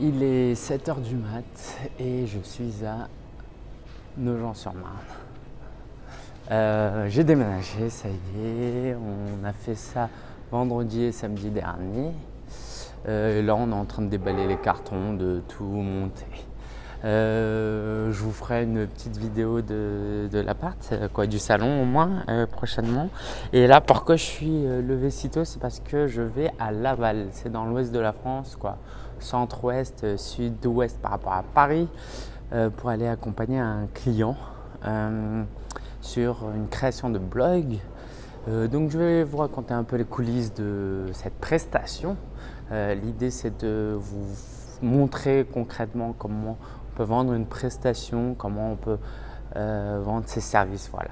Il est 7 h du mat et je suis à Nogent-sur-Marne. J'ai déménagé, ça y est, on a fait ça vendredi et samedi dernier. Et là, on est en train de déballer les cartons, de tout monter. Je vous ferai une petite vidéo de l'appart, du salon au moins, prochainement. Et là, pourquoi je suis levé si tôt, c'est parce que je vais à Laval. C'est dans l'ouest de la France, centre-ouest, sud-ouest par rapport à Paris, pour aller accompagner un client sur une création de blog. Donc je vais vous raconter un peu les coulisses de cette prestation. L'idée, c'est de vous montrer concrètement comment on peut vendre une prestation, comment on peut vendre ses services. Voilà.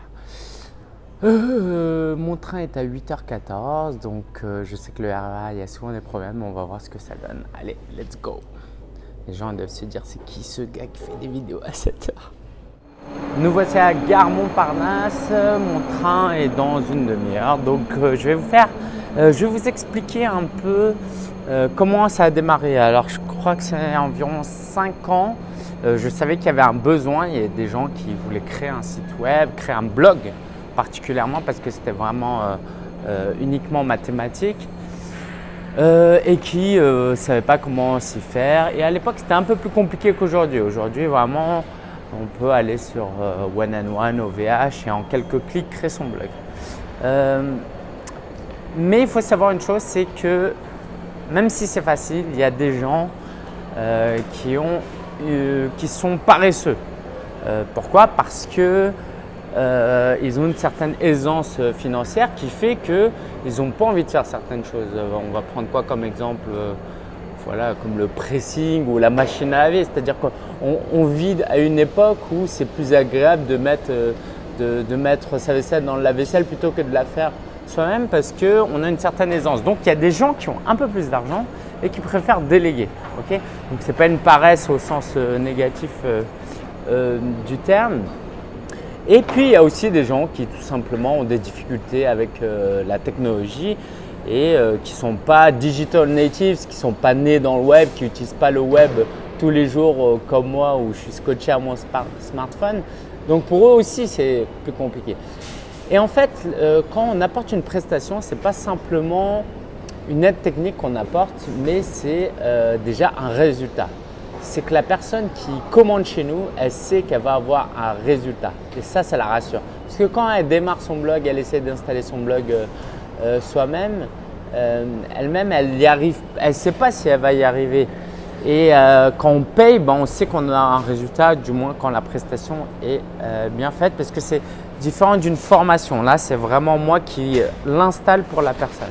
Mon train est à 8 h 14, donc je sais que le RER, il y a souvent des problèmes, mais on va voir ce que ça donne. Allez, let's go! Les gens doivent se dire, c'est qui ce gars qui fait des vidéos à 7 h? Nous voici à Gare Montparnasse. Mon train est dans une demi-heure, donc je vais vous expliquer un peu comment ça a démarré. Alors, je crois que c'est environ 5 ans. Je savais qu'il y avait un besoin. Il y a des gens qui voulaient créer un site web, créer un blog particulièrement parce que c'était vraiment uniquement mathématique et qui ne savaient pas comment s'y faire. Et à l'époque, c'était un peu plus compliqué qu'aujourd'hui. Aujourd'hui, vraiment, on peut aller sur One and One, OVH et en quelques clics créer son blog. Mais il faut savoir une chose, c'est que même si c'est facile, il y a des gens qui sont paresseux. Pourquoi? Parce que ils ont une certaine aisance financière qui fait qu'ils n'ont pas envie de faire certaines choses. On va prendre quoi comme exemple? Comme le pressing ou la machine à laver. C'est-à-dire qu'on vit à une époque où c'est plus agréable de mettre sa vaisselle dans le lave-vaisselle plutôt que de la faire soi-même parce qu'on a une certaine aisance. Donc, il y a des gens qui ont un peu plus d'argent et qui préfèrent déléguer. Donc, ce n'est pas une paresse au sens négatif du terme. Et puis, il y a aussi des gens qui tout simplement ont des difficultés avec la technologie et qui ne sont pas digital natives, qui ne sont pas nés dans le web, qui n'utilisent pas le web tous les jours comme moi où je suis scotché à mon smartphone. Donc, pour eux aussi, c'est plus compliqué. Et en fait, quand on apporte une prestation, ce n'est pas simplement une aide technique qu'on apporte, mais c'est déjà un résultat. C'est que la personne qui commande chez nous, elle sait qu'elle va avoir un résultat. Et ça la rassure. Parce que quand elle démarre son blog, elle essaie d'installer son blog soi-même, elle-même, elle y arrive. Elle ne sait pas si elle va y arriver. Et quand on paye, on sait qu'on a un résultat, du moins quand la prestation est bien faite, parce que c'est différent d'une formation. Là, c'est vraiment moi qui l'installe pour la personne.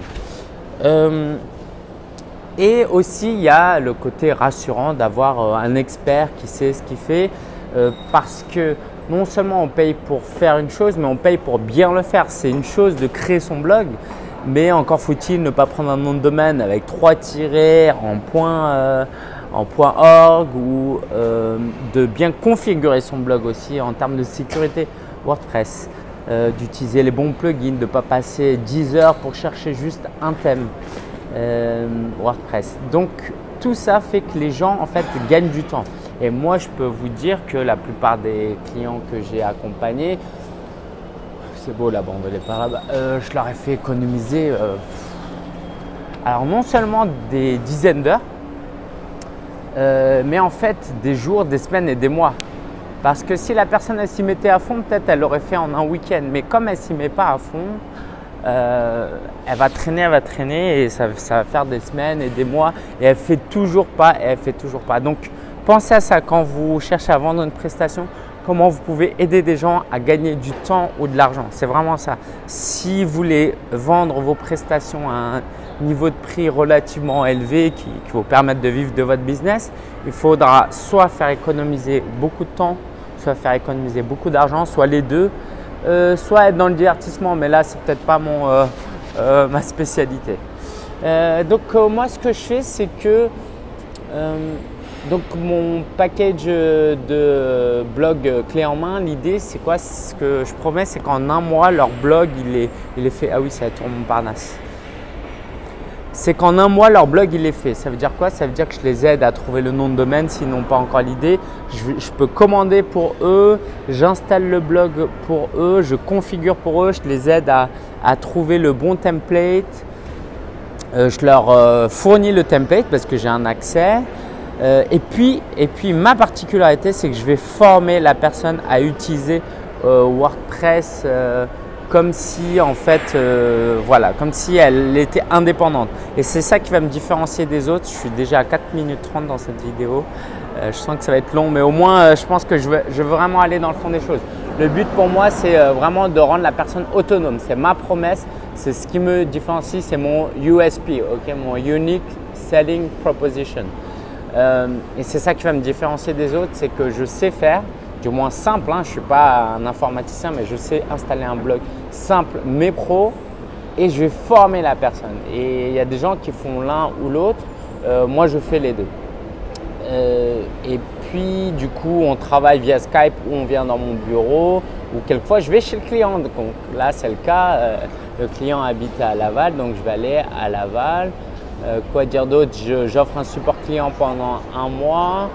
Et aussi, il y a le côté rassurant d'avoir un expert qui sait ce qu'il fait parce que non seulement on paye pour faire une chose, mais on paye pour bien le faire. C'est une chose de créer son blog, mais encore faut-il ne pas prendre un nom de domaine avec 3 tirets en .org ou de bien configurer son blog aussi en termes de sécurité WordPress, d'utiliser les bons plugins, de ne pas passer 10 heures pour chercher juste un thème. WordPress. Donc tout ça fait que les gens en fait gagnent du temps. Et moi je peux vous dire que la plupart des clients que j'ai accompagnés, c'est beau la bande, elle est pas là-bas, je leur ai fait économiser alors non seulement des dizaines d'heures, mais en fait des jours, des semaines et des mois. Parce que si la personne elle s'y mettait à fond, peut-être elle l'aurait fait en un week-end. Mais comme elle s'y met pas à fond, elle va traîner et ça va faire des semaines et des mois et elle fait toujours pas. Donc pensez à ça quand vous cherchez à vendre une prestation, comment vous pouvez aider des gens à gagner du temps ou de l'argent. C'est vraiment ça. Si vous voulez vendre vos prestations à un niveau de prix relativement élevé qui vous permette de vivre de votre business, il faudra soit faire économiser beaucoup de temps, soit faire économiser beaucoup d'argent, soit les deux. Soit être dans le divertissement, mais là, c'est peut-être pas ma spécialité. Moi, ce que je fais, c'est que mon package de blog clé en main, l'idée, c'est quoi? Ce que je promets, c'est qu'en un mois, leur blog, il est fait. Ah oui, c'est la Tour Montparnasse. c'est qu'en un mois, leur blog il est fait. Ça veut dire quoi? Ça veut dire que je les aide à trouver le nom de domaine s'ils n'ont pas encore l'idée. Je peux commander pour eux, j'installe le blog pour eux, je configure pour eux, je les aide à trouver le bon template. Je leur fournis le template parce que j'ai un accès. Et puis ma particularité, c'est que je vais former la personne à utiliser WordPress comme si en fait, voilà, comme si elle était indépendante. Et c'est ça qui va me différencier des autres. Je suis déjà à 4 minutes 30 dans cette vidéo. Je sens que ça va être long, mais au moins, je pense que je veux vraiment aller dans le fond des choses. Le but pour moi, c'est vraiment de rendre la personne autonome. C'est ma promesse, c'est ce qui me différencie, c'est mon USP, okay? Mon Unique Selling Proposition. Et c'est ça qui va me différencier des autres, c'est que je sais faire, du moins simple, hein, je ne suis pas un informaticien, mais je sais installer un blog simple mais pro et je vais former la personne. Et il y a des gens qui font l'un ou l'autre, moi je fais les deux. Et puis du coup, on travaille via Skype ou on vient dans mon bureau ou quelquefois je vais chez le client. Donc là, c'est le cas, le client habite à Laval, donc je vais aller à Laval. Quoi dire d'autre? J'offre un support client pendant un mois.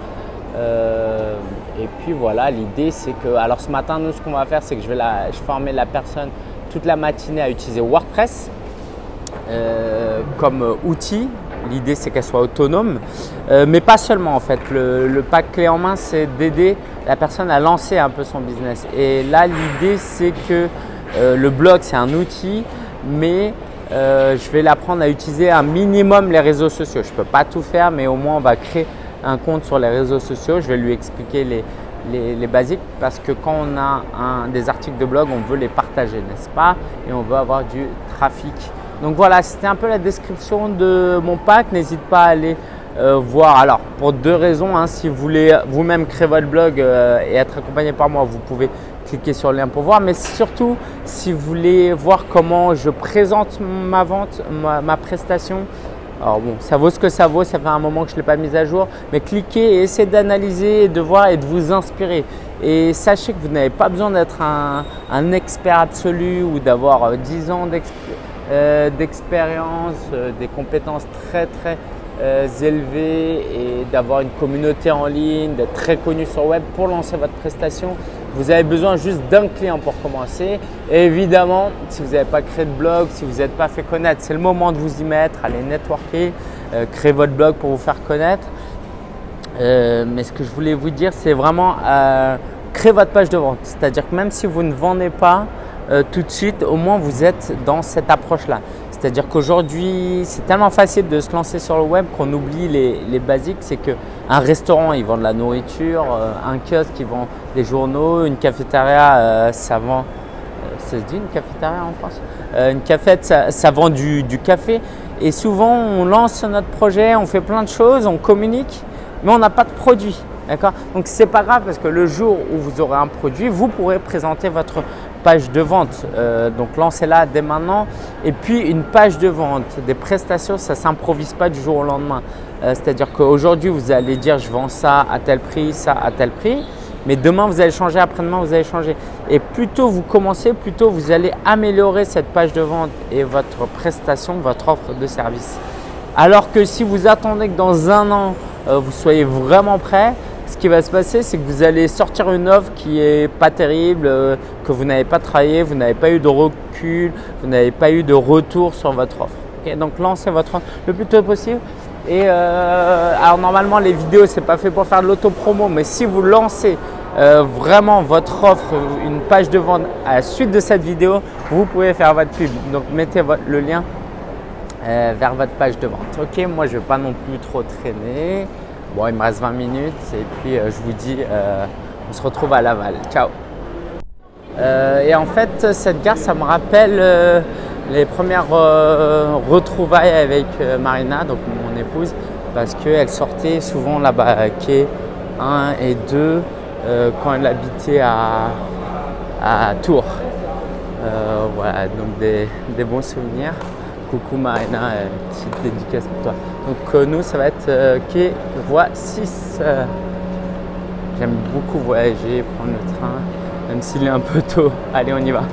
Et puis voilà, l'idée c'est que, alors ce matin, nous ce qu'on va faire, c'est que je vais former la personne toute la matinée à utiliser WordPress comme outil. L'idée c'est qu'elle soit autonome, mais pas seulement en fait. Le pack clé en main, c'est d'aider la personne à lancer un peu son business. Et là, l'idée c'est que le blog c'est un outil, mais je vais l'apprendre à utiliser un minimum les réseaux sociaux. Je ne peux pas tout faire, mais au moins on va créer un compte sur les réseaux sociaux. Je vais lui expliquer les basiques parce que quand on a des articles de blog, on veut les partager, n'est-ce pas? Et on veut avoir du trafic. Donc voilà, c'était un peu la description de mon pack. N'hésite pas à aller voir. Alors pour deux raisons, hein, si vous voulez vous-même créer votre blog et être accompagné par moi, vous pouvez cliquer sur le lien pour voir. Mais surtout, si vous voulez voir comment je présente ma vente, ma prestation. Alors bon, ça vaut ce que ça vaut, ça fait un moment que je ne l'ai pas mise à jour, mais cliquez et essayez d'analyser, de voir et de vous inspirer. Et sachez que vous n'avez pas besoin d'être un expert absolu ou d'avoir 10 ans d'expérience, des compétences très élevées et d'avoir une communauté en ligne, d'être très connu sur le web pour lancer votre prestation. Vous avez besoin juste d'un client pour commencer. Et évidemment, si vous n'avez pas créé de blog, si vous n'êtes pas fait connaître, c'est le moment de vous y mettre, aller networker, créer votre blog pour vous faire connaître. Mais ce que je voulais vous dire, c'est vraiment créer votre page de vente. C'est-à-dire que même si vous ne vendez pas tout de suite, au moins vous êtes dans cette approche-là. C'est-à-dire qu'aujourd'hui, c'est tellement facile de se lancer sur le web qu'on oublie les basiques. C'est qu'un restaurant, il vend de la nourriture, un kiosque, il vend des journaux, une cafétéria, ça vend… ça se dit une cafétéria en France? Une cafette, ça vend du café. Et souvent, on lance notre projet, on fait plein de choses, on communique, mais on n'a pas de produit. D'accord? Donc, ce n'est pas grave parce que le jour où vous aurez un produit, vous pourrez présenter votre page de vente. Donc, lancez-la dès maintenant. Et puis, une page de vente, des prestations, ça ne s'improvise pas du jour au lendemain. C'est-à-dire qu'aujourd'hui, vous allez dire je vends ça à tel prix, ça à tel prix. Mais demain, vous allez changer, après-demain, vous allez changer. Et plus tôt vous commencez, plus tôt vous allez améliorer cette page de vente et votre prestation, votre offre de service. Alors que si vous attendez que dans un an, vous soyez vraiment prêt, ce qui va se passer, c'est que vous allez sortir une offre qui n'est pas terrible, que vous n'avez pas travaillé, vous n'avez pas eu de recul, vous n'avez pas eu de retour sur votre offre. Okay? Donc, lancez votre offre le plus tôt possible. Et alors normalement les vidéos c'est pas fait pour faire de l'auto-promo, mais si vous lancez vraiment votre offre, une page de vente à la suite de cette vidéo, vous pouvez faire votre pub. Donc mettez le lien vers votre page de vente. Ok, moi je vais pas non plus trop traîner. Bon, il me reste 20 minutes et puis je vous dis on se retrouve à Laval. Ciao. Et en fait cette gare ça me rappelle les premières retrouvailles avec Marina, donc mon épouse, parce qu'elle sortait souvent là-bas, quai 1 et 2, quand elle habitait à Tours. Voilà, donc des bons souvenirs. Coucou Marina, petite dédicace pour toi. Donc nous, ça va être quai voie 6. J'aime beaucoup voyager, prendre le train, même s'il est un peu tôt. Allez, on y va.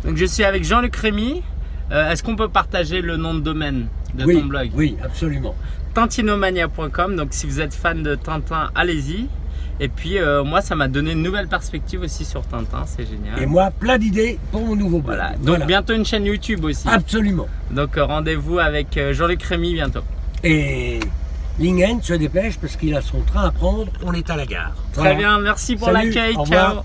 Donc je suis avec Jean-Luc Rémy. Est-ce qu'on peut partager le nom de domaine de ton blog? Oui, absolument. Tintinomania.com. Donc si vous êtes fan de Tintin, allez-y. Et puis moi, ça m'a donné une nouvelle perspective aussi sur Tintin, c'est génial. Et moi, plein d'idées pour mon nouveau blog. Voilà. Donc bientôt une chaîne YouTube aussi. Absolument. Donc rendez-vous avec Jean-Luc Rémy bientôt. Et Lingen se dépêche parce qu'il a son train à prendre, on est à la gare. Très bien, merci pour l'accueil. Ciao.